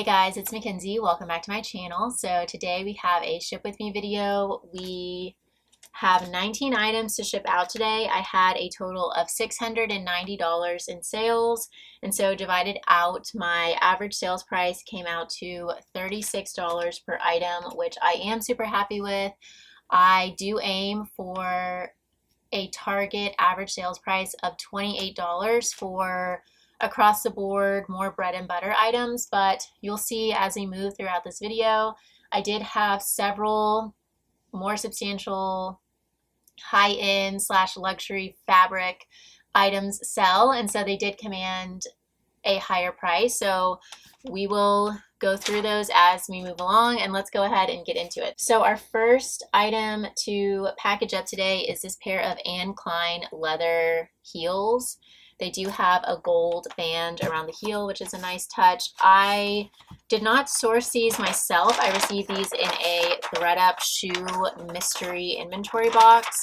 Hey guys, it's Mackenzie. Welcome back to my channel. So today we have a ship with me video. We have 19 items to ship out today. I had a total of $690 in sales, and so divided out, my average sales price came out to $36 per item, which I am super happy with. I do aim for a target average sales price of $28 for across the board, more bread and butter items, but you'll see as we move throughout this video, I did have several more substantial high-end / luxury fabric items sell, and so they did command a higher price. So we will go through those as we move along, and let's go ahead and get into it. So our first item to package up today is this pair of Anne Klein leather heels. They do have a gold band around the heel, which is a nice touch. I did not source these myself. I received these in a ThredUp shoe mystery inventory box.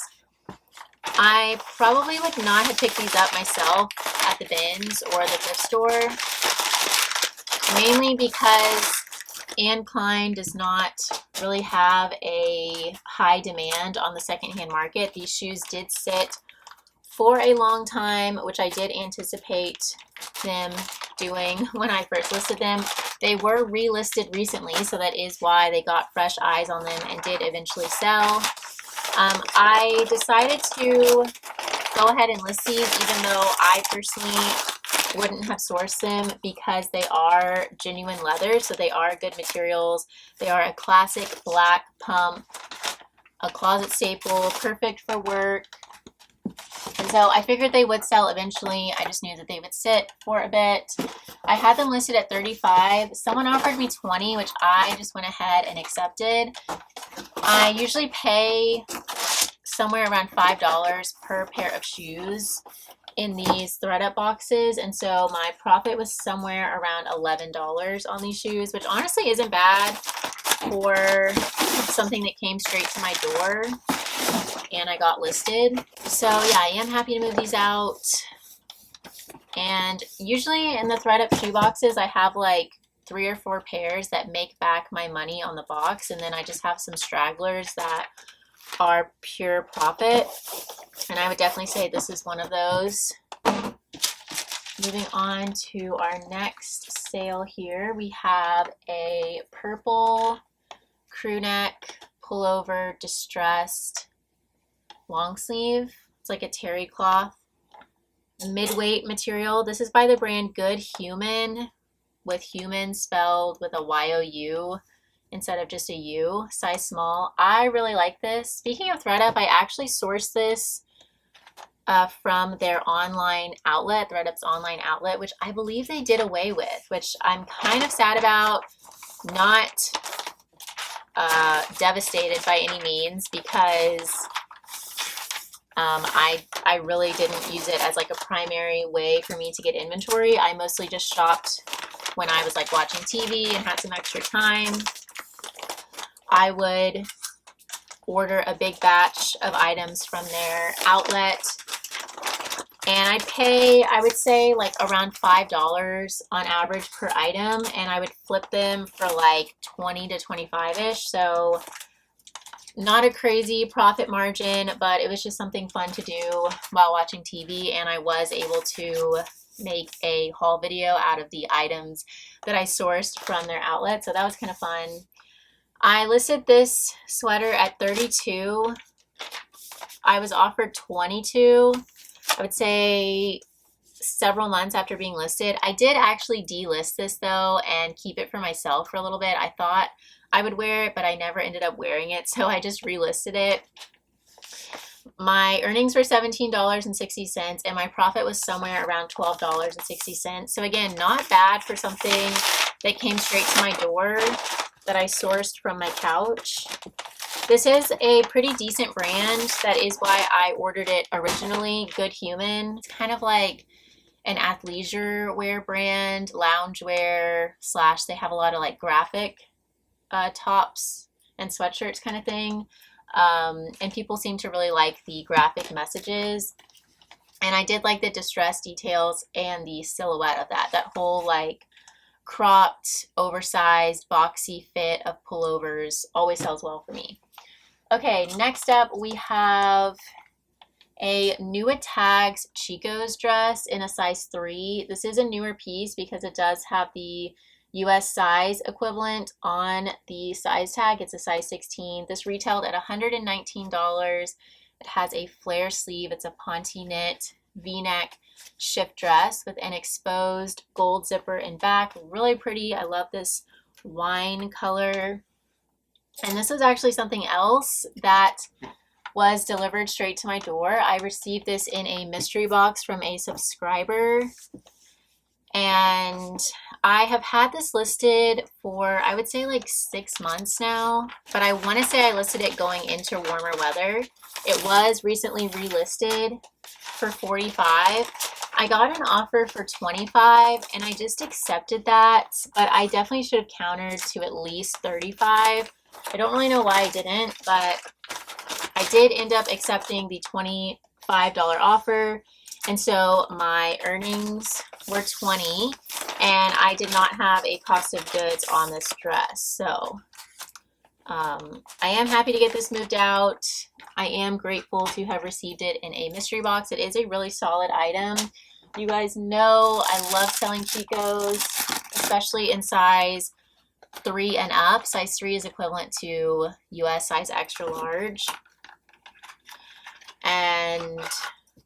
I probably would not have picked these up myself at the bins or the thrift store, mainly because Anne Klein does not really have a high demand on the secondhand market. These shoes did sit for a long time, which I did anticipate them doing when I first listed them. They were relisted recently, so that is why they got fresh eyes on them and did eventually sell. I decided to go ahead and list these, even though I personally wouldn't have sourced them, because they are genuine leather, so they are good materials. They are a classic black pump, a closet staple, perfect for work. And so I figured they would sell eventually. I just knew that they would sit for a bit. I had them listed at $35. Someone offered me $20, which I just went ahead and accepted. I usually pay somewhere around $5 per pair of shoes in these ThredUp boxes, and so my profit was somewhere around $11 on these shoes, which honestly isn't bad for something that came straight to my door and I got listed. So yeah, I am happy to move these out. And usually in the ThredUp shoe boxes, I have like 3 or 4 pairs that make back my money on the box, and then I just have some stragglers that are pure profit, and I would definitely say this is one of those. Moving on to our next sale here, we have a purple crew neck pullover distressed long sleeve. It's like a terry cloth mid-weight material. This is by the brand Good Human, with human spelled with a Y-O-U instead of just a U, size small. I really like this. Speaking of ThredUp, I actually sourced this from their online outlet, ThredUp's online outlet, which I believe they did away with, which I'm kind of sad about. Not devastated by any means, because I really didn't use it as like a primary way for me to get inventory. I mostly just shopped when I was like watching TV and had some extra time. I would order a big batch of items from their outlet, and I'd pay, I would say, like around $5 on average per item, and I would flip them for like 20 to 25-ish. So not a crazy profit margin, but it was just something fun to do while watching TV, and I was able to make a haul video out of the items that I sourced from their outlet, so that was kind of fun. I listed this sweater at $32. I was offered $22. I would say several months after being listed. I did actually delist this though and keep it for myself for a little bit. I thought I would wear it, but I never ended up wearing it, so I just relisted it. My earnings were $17.60, and my profit was somewhere around $12.60. So again, not bad for something that came straight to my door that I sourced from my couch. This is a pretty decent brand. That is why I ordered it originally. Good Human. It's kind of like an athleisure wear brand, loungewear / they have a lot of like graphic tops and sweatshirts kind of thing. And people seem to really like the graphic messages. And I did like the distress details and the silhouette of that whole like cropped, oversized, boxy fit of pullovers. Always sells well for me. Okay, next up we have a New Tags Chico's dress in a size 3. This is a newer piece because it does have the US size equivalent on the size tag. It's a size 16. This retailed at $119. It has a flare sleeve. It's a ponte knit V-neck shift dress with an exposed gold zipper in back. Really pretty. I love this wine color. And this was actually something else that was delivered straight to my door. I received this in a mystery box from a subscriber, and I have had this listed for, I would say, like 6 months now, but I want to say I listed it going into warmer weather. It was recently relisted for $45. I got an offer for $25 and I just accepted that, but I definitely should have countered to at least $35. I don't really know why I didn't, but I did end up accepting the $25 offer, and so my earnings were $20, and I did not have a cost of goods on this dress. So I am happy to get this moved out. I am grateful to have received it in a mystery box. It is a really solid item. You guys know I love selling Chicos, especially in size 3 and up. Size 3 is equivalent to US size extra large. And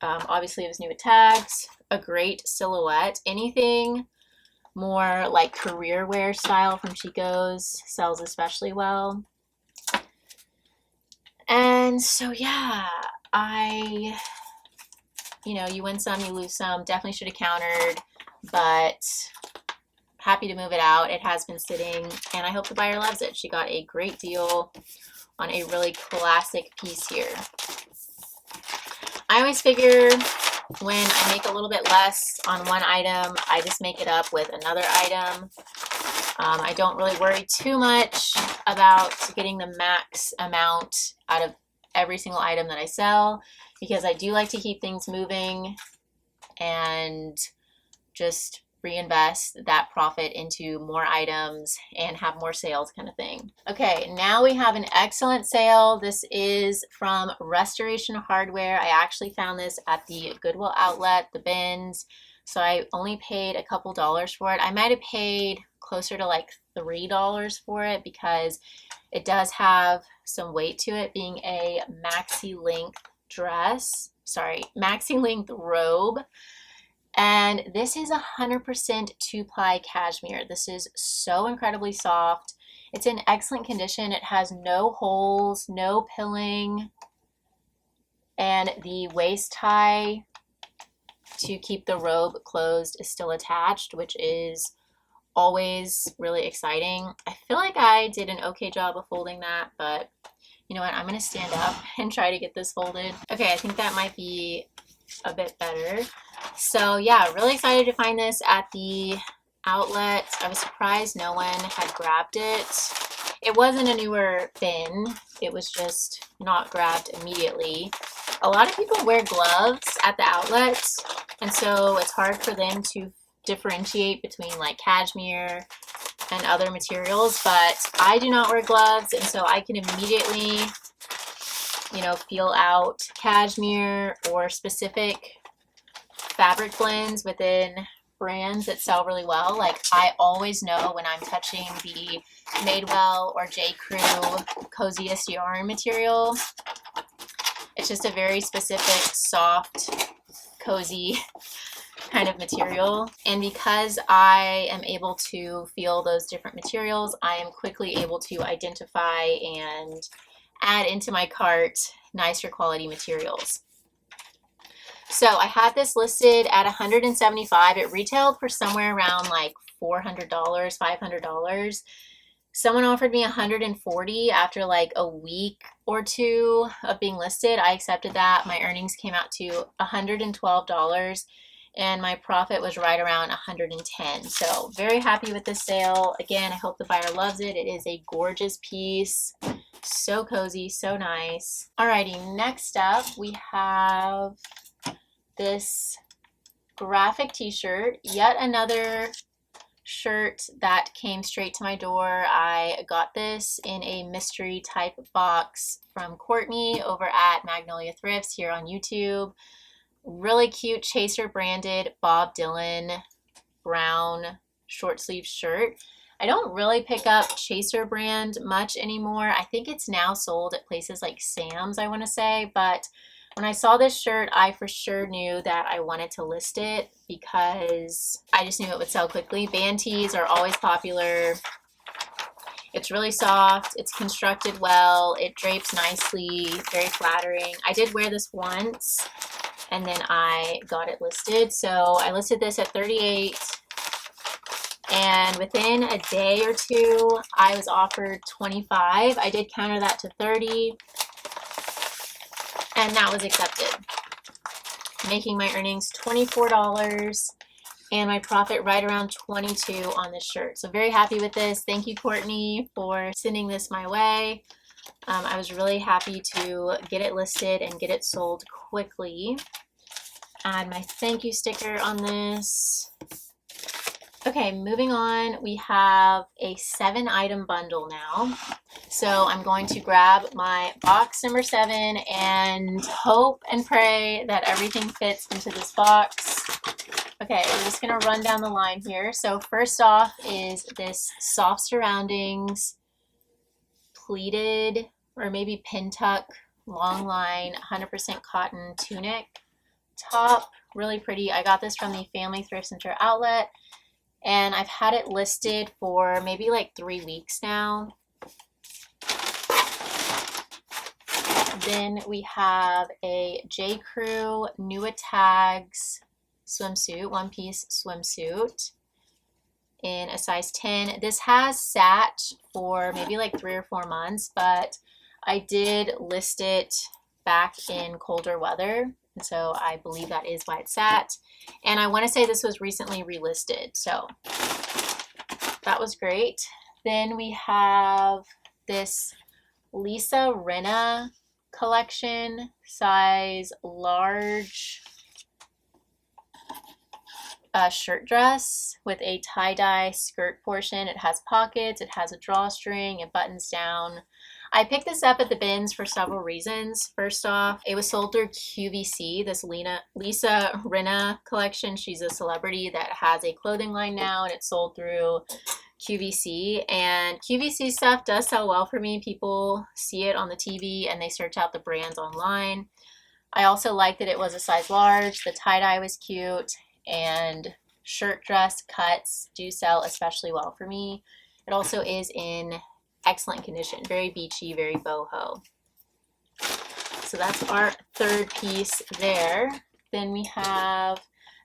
obviously it was new with tags, a great silhouette. Anything more like career wear style from Chico's sells especially well. And so yeah, you win some, you lose some. Definitely should have countered, but happy to move it out. It has been sitting, and I hope the buyer loves it. She got a great deal on a really classic piece here. I always figure when I make a little bit less on one item, I just make it up with another item. I don't really worry too much about getting the max amount out of every single item that I sell, because I do like to keep things moving and just reinvest that profit into more items and have more sales kind of thing. Okay, now we have an excellent sale. This is from Restoration Hardware. I actually found this at the Goodwill outlet, the bins, so I only paid a couple dollars for it. I might have paid closer to like $3 for it because it does have some weight to it, being a maxi length robe. And this is 100% 2-ply cashmere. This is so incredibly soft. It's in excellent condition. It has no holes, no pilling, and the waist tie to keep the robe closed is still attached, which is always really exciting. I feel like I did an okay job of folding that, but you know what? I'm gonna stand up and try to get this folded. Okay, I think that might be a bit better. So yeah, really excited to find this at the outlet. I was surprised no one had grabbed it. It wasn't a newer bin, it was just not grabbed immediately. A lot of people wear gloves at the outlets, and so it's hard for them to differentiate between like cashmere and other materials, but I do not wear gloves, and so I can immediately, feel out cashmere or specific fabric blends within brands that sell really well. Like, I always know when I'm touching the Madewell or J. Crew coziest yarn material. It's just a very specific, soft, cozy kind of material. And because I am able to feel those different materials, I am quickly able to identify and add into my cart nicer quality materials. So I had this listed at $175. It retailed for somewhere around like $400, $500. Someone offered me $140 after like a week or two of being listed. I accepted that. My earnings came out to $112, and my profit was right around $110. So very happy with this sale. Again, I hope the buyer loves it. It is a gorgeous piece. So cozy, so nice. Alrighty, next up we have this graphic t-shirt, yet another shirt that came straight to my door. I got this in a mystery type box from Courtney over at Magnolia Thrifts here on YouTube. Really cute Chaser branded Bob Dylan brown short sleeve shirt. I don't really pick up Chaser brand much anymore. I think it's now sold at places like Sam's, I want to say, but when I saw this shirt, I for sure knew that I wanted to list it because I just knew it would sell quickly. Band tees are always popular. It's really soft, it's constructed well, it drapes nicely, very flattering. I did wear this once and then I got it listed. So I listed this at $38. And within a day or two, I was offered $25. I did counter that to $30, and that was accepted, making my earnings $24 and my profit right around $22 on this shirt. So very happy with this. Thank you, Courtney, for sending this my way. I was really happy to get it listed and get it sold quickly. Add my thank you sticker on this. Okay, moving on, we have a 7-item bundle now. So I'm going to grab my box number 7 and hope and pray that everything fits into this box. Okay, we're just gonna run down the line here. So first off is this soft surroundings, pleated or maybe pin tuck, long line, 100% cotton tunic top. Really pretty. I got this from the Family Thrift Center outlet. And I've had it listed for maybe like 3 weeks now. Then we have a J. Crew New Tags swimsuit, one-piece swimsuit in a size 10. This has sat for maybe like 3 or 4 months, but I did list it back in colder weather. So I believe that is why it sat. And I want to say this was recently relisted. So that was great. Then we have this Lisa Rinna collection, size large shirt dress with a tie-dye skirt portion. It has pockets, it has a drawstring, it buttons down. I picked this up at the bins for several reasons. First off, it was sold through QVC, this Lisa Rinna collection. She's a celebrity that has a clothing line now, and it's sold through QVC. And QVC stuff does sell well for me. People see it on the TV and they search out the brands online. I also liked that it was a size large. The tie-dye was cute, and shirt dress cuts do sell especially well for me. It also is in excellent condition, very beachy, very boho. So that's our third piece there. Then we have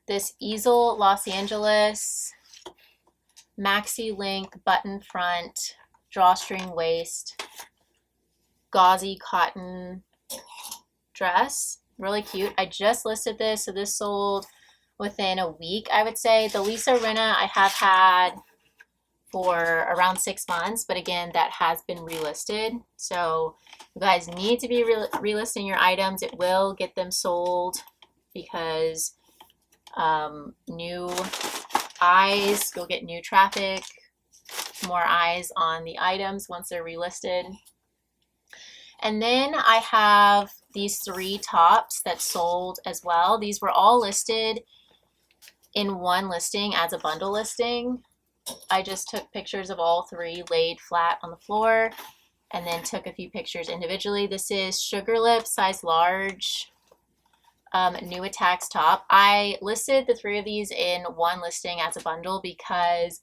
this Easel Los Angeles maxi length button front, drawstring waist, gauzy cotton dress. Really cute. I just listed this, so this sold within a week, I would say. The Lisa Rinna I have had for around 6 months, but again, that has been relisted. So you guys need to be relisting your items. It will get them sold because new eyes, you'll get new traffic, more eyes on the items once they're relisted. And then I have these 3 tops that sold as well. These were all listed in one listing as a bundle listing. I just took pictures of all 3 laid flat on the floor and then took a few pictures individually. This is Sugar Lips, size large, New Attacks top. I listed the 3 of these in one listing as a bundle because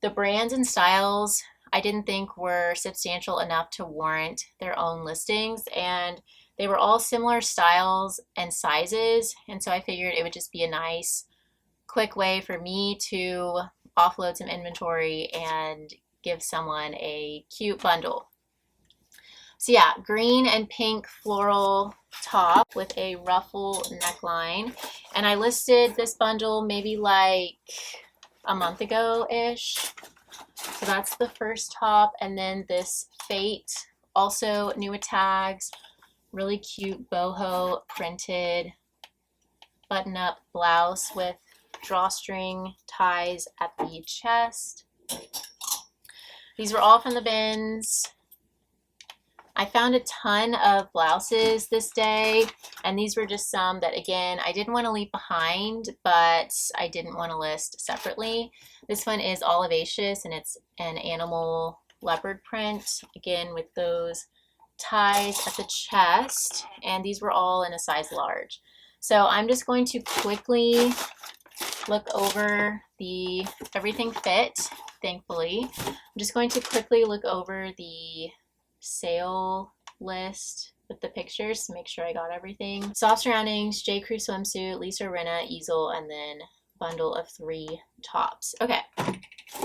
the brands and styles I didn't think were substantial enough to warrant their own listings, and they were all similar styles and sizes, and so I figured it would just be a nice quick way for me to offload some inventory and give someone a cute bundle. So yeah, green and pink floral top with a ruffle neckline. And I listed this bundle maybe like a month ago-ish. So that's the first top. And then this Fate, also New Tags, really cute boho printed button-up blouse with drawstring ties at the chest. These were all from the bins. I found a ton of blouses this day, and these were just some that, again, I didn't want to leave behind, but I didn't want to list separately. This one is olivaceous, and it's an animal leopard print, again with those ties at the chest, and these were all in a size large. So I'm just going to quickly look over the everything fit, thankfully. I'm just going to quickly look over the sale list with the pictures to make sure I got everything. Soft Surroundings, J. Crew swimsuit, Lisa Rinna easel, and then bundle of 3 tops. Okay,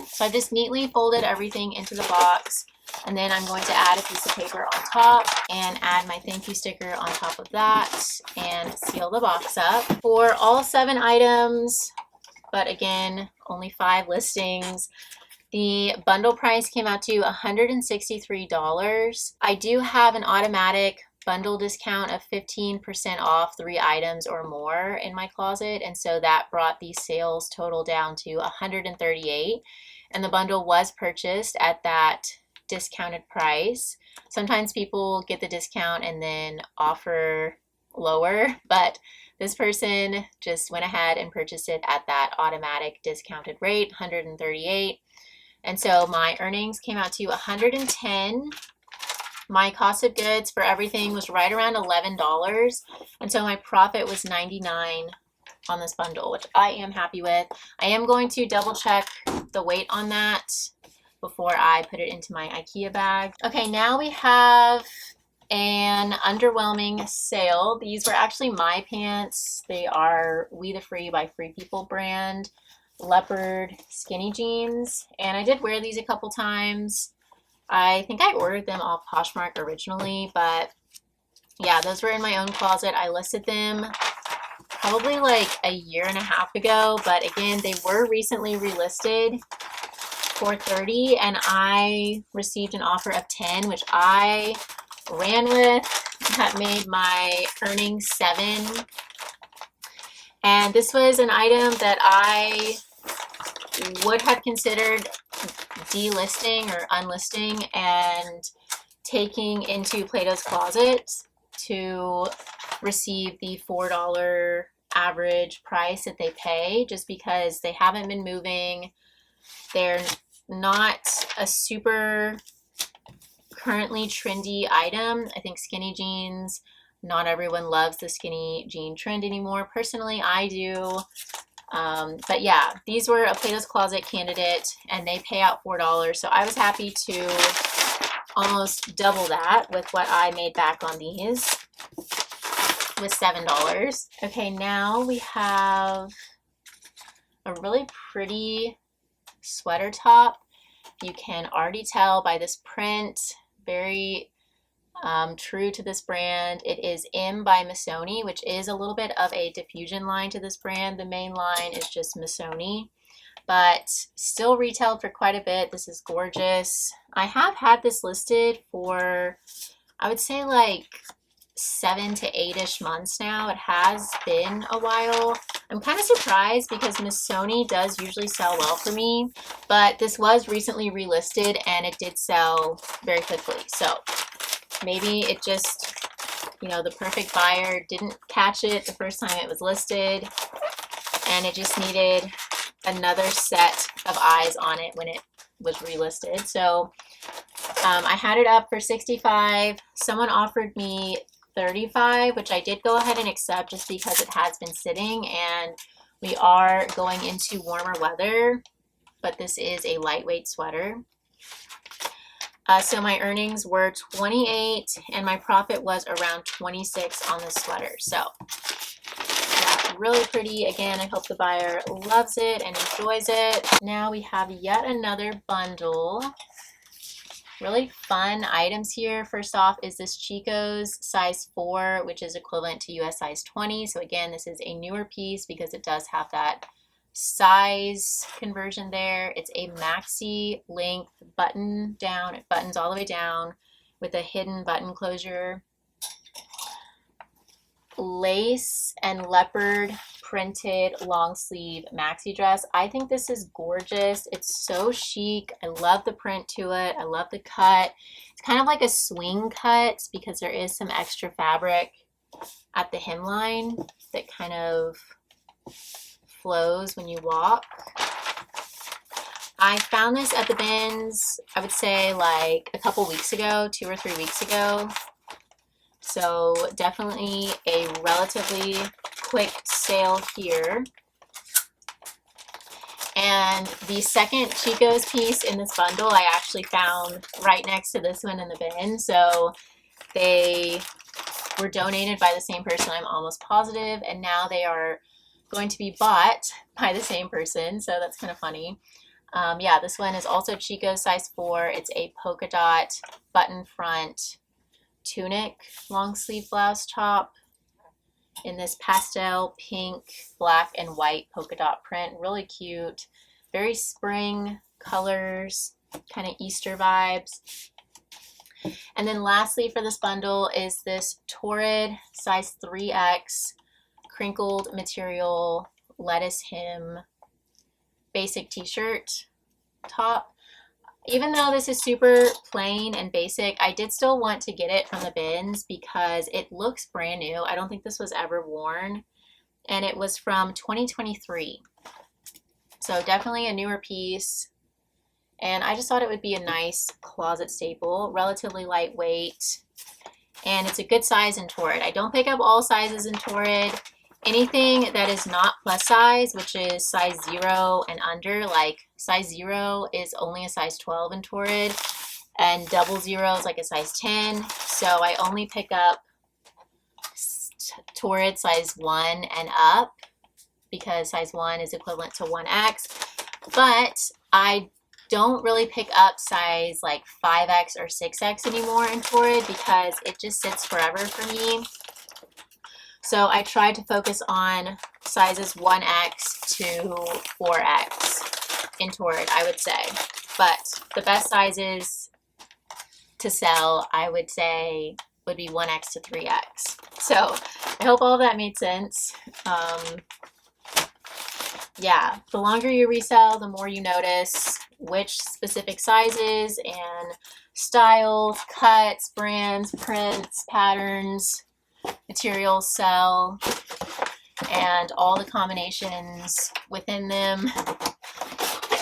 so I've just neatly folded everything into the box, and then I'm going to add a piece of paper on top and add my thank you sticker on top of that and seal the box up. For all 7 items, but again, only 5 listings, the bundle price came out to $163. I do have an automatic bundle discount of 15% off 3 items or more in my closet, and so that brought the sales total down to $138, and the bundle was purchased at that discounted price. Sometimes people get the discount and then offer lower, but this person just went ahead and purchased it at that automatic discounted rate, $138. And so my earnings came out to $110. My cost of goods for everything was right around $11. And so my profit was $99 on this bundle, which I am happy with. I am going to double check the weight on that before I put it into my IKEA bag. Okay, now we have an underwhelming sale. These were actually my pants. They are We the Free by Free People brand leopard skinny jeans, and I did wear these a couple times. I think I ordered them off Poshmark originally, but yeah, those were in my own closet. I listed them probably like a year and a half ago, but again, they were recently relisted for $30, and I received an offer of $10, which I ran with. That made my earnings $7. And this was an item that I would have considered delisting or unlisting and taking into Plato's Closet to receive the $4 average price that they pay, just because they haven't been moving. They're not a super currently trendy item. I think skinny jeans, not everyone loves the skinny jean trend anymore. Personally, I do. But yeah, these were a Plato's Closet candidate, and they pay out $4. So I was happy to almost double that with what I made back on these with $7. Okay, now we have a really pretty sweater top. You can already tell by this print, very true to this brand. It is M by Missoni, which is a little bit of a diffusion line to this brand. The main line is just Missoni, but still retailed for quite a bit. This is gorgeous. I have had this listed for, I would say, like 7 to 8-ish months now. It has been a while. I'm kind of surprised because Missoni does usually sell well for me, but this was recently relisted and it did sell very quickly. So maybe it just, you know, the perfect buyer didn't catch it the first time it was listed, and it just needed another set of eyes on it when it was relisted. So I had it up for $65. Someone offered me $35, which I did go ahead and accept just because it has been sitting and we are going into warmer weather, but this is a lightweight sweater. So my earnings were $28 and my profit was around $26 on this sweater. So yeah, really pretty. Again, I hope the buyer loves it and enjoys it. Now we have yet another bundle. Really fun items here. First off is this Chico's size 4, which is equivalent to US size 20. So again, this is a newer piece because it does have that size conversion there. It's a maxi length button down. It buttons all the way down with a hidden button closure. lace and leopard printed long sleeve maxi dress. I think this is gorgeous. It's so chic. I love the print to it. I love the cut. It's kind of like a swing cut because there is some extra fabric at the hemline that kind of flows when you walk. I found this at the bins, I would say like a couple weeks ago, 2 or 3 weeks ago. So definitely a relatively quick sale here. And the second Chico's piece in this bundle I actually found right next to this one in the bin. So they were donated by the same person, I'm almost positive, and now they are going to be bought by the same person. So that's kind of funny. Yeah, this one is also Chico size 4. It's a polka dot button front tunic long sleeve blouse top in this pastel pink, black, and white polka dot print. Really cute, very spring colors, kind of Easter vibes. And then lastly for this bundle is this Torrid size 3X crinkled material lettuce hem basic t-shirt top. Even though this is super plain and basic, I did still want to get it from the bins because it looks brand new. I don't think this was ever worn, and it was from 2023. So definitely a newer piece, and I just thought it would be a nice closet staple, relatively lightweight, and it's a good size in Torrid. I don't pick up all sizes in Torrid. Anything that is not plus size, which is size 0 and under, like size 0 is only a size 12 in Torrid, and double 0 is like a size 10. So I only pick up Torrid size 1 and up because size 1 is equivalent to 1X. But I don't really pick up size like 5X or 6X anymore in Torrid because it just sits forever for me. So I tried to focus on sizes 1X to 4X in Torrid, I would say. But the best sizes to sell, I would say, would be 1X to 3X. So I hope all of that made sense. Yeah, the longer you resell, the more you notice which specific sizes and styles, cuts, brands, prints, patterns, materials sell, and all the combinations within them,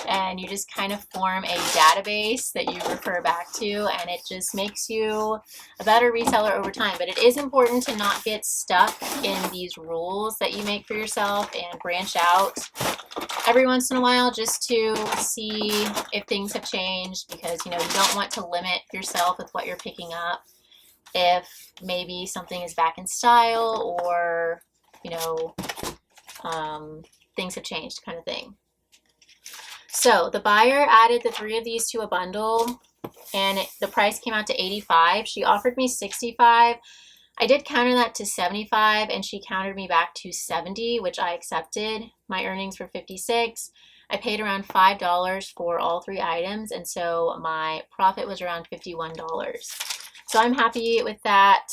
and you just kind of form a database that you refer back to, and it just makes you a better reseller over time. But it is important to not get stuck in these rules that you make for yourself and branch out every once in a while just to see if things have changed, because you don't want to limit yourself with what you're picking up if maybe something is back in style or things have changed, kind of thing. So the buyer added the 3 of these to a bundle, and the price came out to $85. She offered me $65. I did counter that to $75, and she countered me back to $70, which I accepted. My earnings were $56. I paid around $5 for all 3 items, and so my profit was around $51. So I'm happy with that.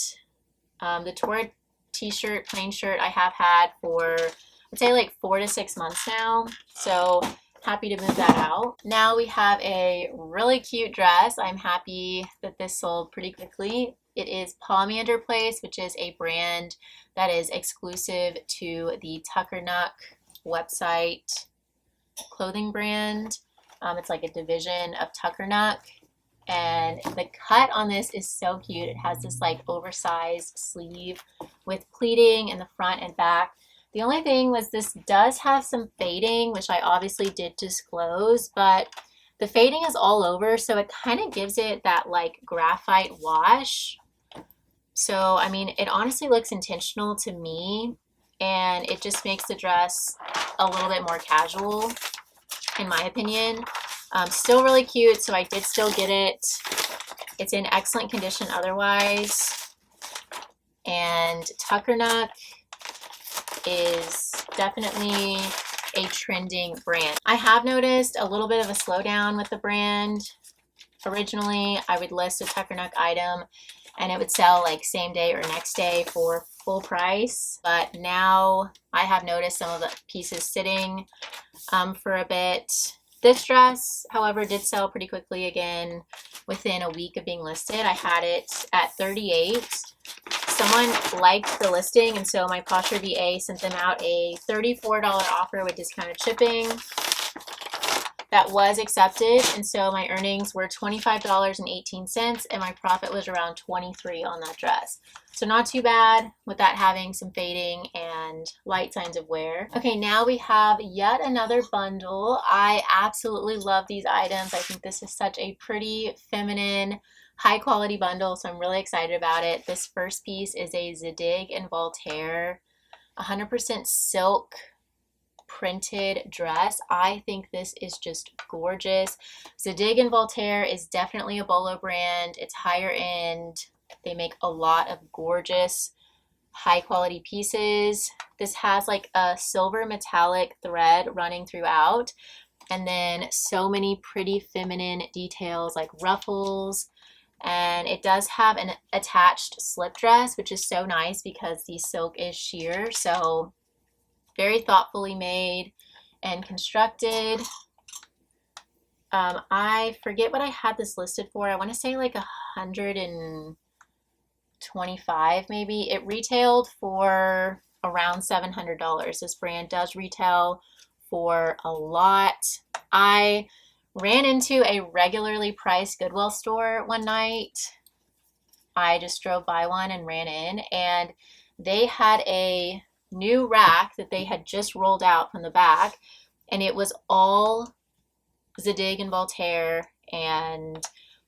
The Torrid t-shirt, plain shirt, I have had for, I'd say like 4 to 6 months now. So happy to move that out. Now we have a really cute dress. I'm happy that this sold pretty quickly. It is Pomander Place, which is a brand that is exclusive to the Tuckernuck website clothing brand. It's like a division of Tuckernuck. And the cut on this is so cute. It has this like oversized sleeve with pleating in the front and back. The only thing was this does have some fading, which I obviously did disclose, but the fading is all over, so it kind of gives it that like graphite wash. So, I mean, it honestly looks intentional to me, and it just makes the dress a little bit more casual, in my opinion. Still really cute, so I did still get it. It's in excellent condition otherwise. And Tuckernuck is definitely a trending brand. I have noticed a little bit of a slowdown with the brand. Originally, I would list a Tuckernuck item and it would sell like same day or next day for full price, but now I have noticed some of the pieces sitting for a bit. This dress, however, did sell pretty quickly again within a week of being listed. I had it at $38. Someone liked the listing, and so my PosherVA sent them out a $34 offer with discounted shipping. That was accepted, and so my earnings were $25.18, and my profit was around $23 on that dress. So not too bad with that having some fading and light signs of wear. Okay, now we have yet another bundle. I absolutely love these items. I think this is such a pretty, feminine, high quality bundle, so I'm really excited about it. This first piece is a Zadig and Voltaire 100% silk printed dress. I think this is just gorgeous. Zadig and Voltaire is definitely a bolo brand. It's higher end. They make a lot of gorgeous high quality pieces. This has like a silver metallic thread running throughout, and then so many pretty feminine details like ruffles, and it does have an attached slip dress, which is so nice because the silk is sheer. So very thoughtfully made and constructed. I forget what I had this listed for. I want to say like $125 maybe. It retailed for around $700. This brand does retail for a lot. I ran into a regularly priced Goodwill store one night. I just drove by one and ran in, and they had a new rack that they had just rolled out from the back, and it was all Zadig and Voltaire, and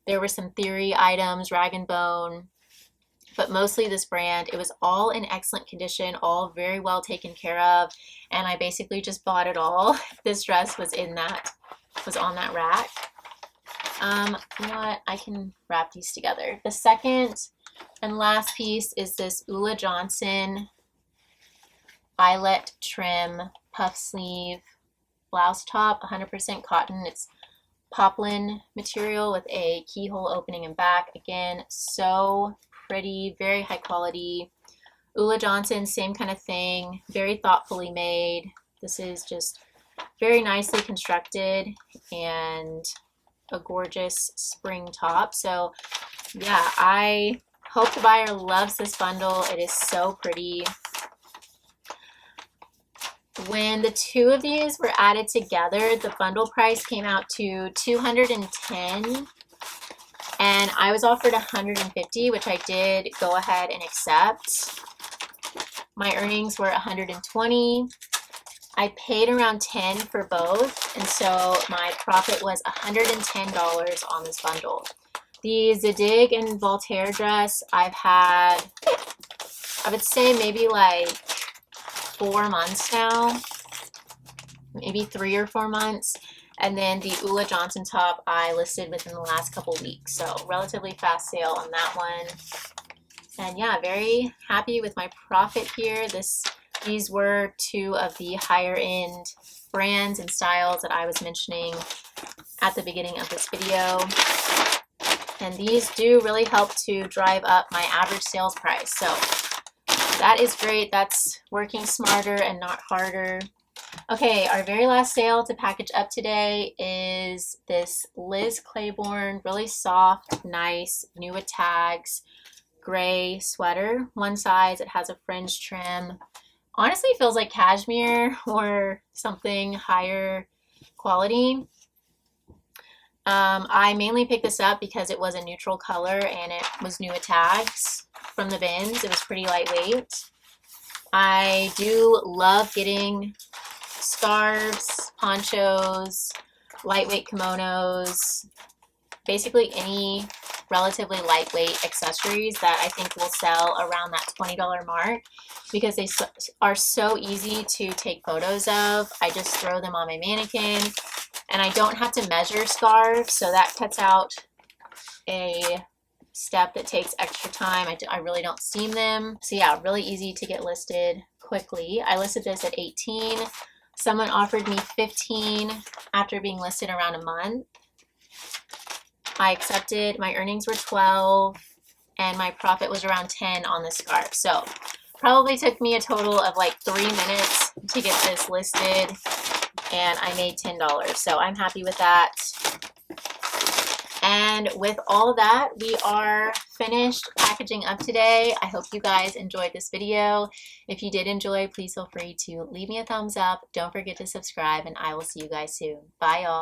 there were some Theory items, Rag and Bone, but mostly this brand. It was all in excellent condition, all very well taken care of, and I basically just bought it all. This dress was on that rack. You know what? I can wrap these together. The second and last piece is this Ulla Johnson eyelet trim puff sleeve blouse top, 100% cotton. It's poplin material with a keyhole opening in back. Again, so pretty, very high quality. Ulla Johnson, same kind of thing, very thoughtfully made. This is just very nicely constructed and a gorgeous spring top. So yeah, I hope the buyer loves this bundle. It is so pretty. When the two of these were added together, the bundle price came out to $210, and I was offered $150, which I did go ahead and accept. My earnings were $120. I paid around $10 for both, and so my profit was $110 on this bundle. The Zadig and Voltaire dress I've had, I would say maybe like 4 months now, maybe 3 or 4 months. And then the Ulla Johnson top I listed within the last couple weeks. So relatively fast sale on that one. And yeah, very happy with my profit here. These were two of the higher end brands and styles that I was mentioning at the beginning of this video. And these do really help to drive up my average sales price. So that is great. That's working smarter and not harder. Okay, our very last sale to package up today is this Liz Claiborne, really soft, nice, new with tags, gray sweater. One size, it has a fringe trim. Honestly, it feels like cashmere or something higher quality. I mainly picked this up because it was a neutral color and it was new with tags from the bins. It was pretty lightweight. I do love getting scarves, ponchos, lightweight kimonos, basically any relatively lightweight accessories that I think will sell around that $20 mark because they are so easy to take photos of. I just throw them on my mannequin and I don't have to measure scarves, so that cuts out a step that takes extra time. I really don't seam them. So yeah, really easy to get listed quickly. I listed this at 18. Someone offered me 15 after being listed around a month. I accepted. My earnings were 12 and my profit was around 10 on this scarf. So probably took me a total of like 3 minutes to get this listed, and I made $10. So I'm happy with that. And with all that, we are finished packaging up today. I hope you guys enjoyed this video. If you did enjoy, please feel free to leave me a thumbs up. Don't forget to subscribe, and I will see you guys soon. Bye, y'all.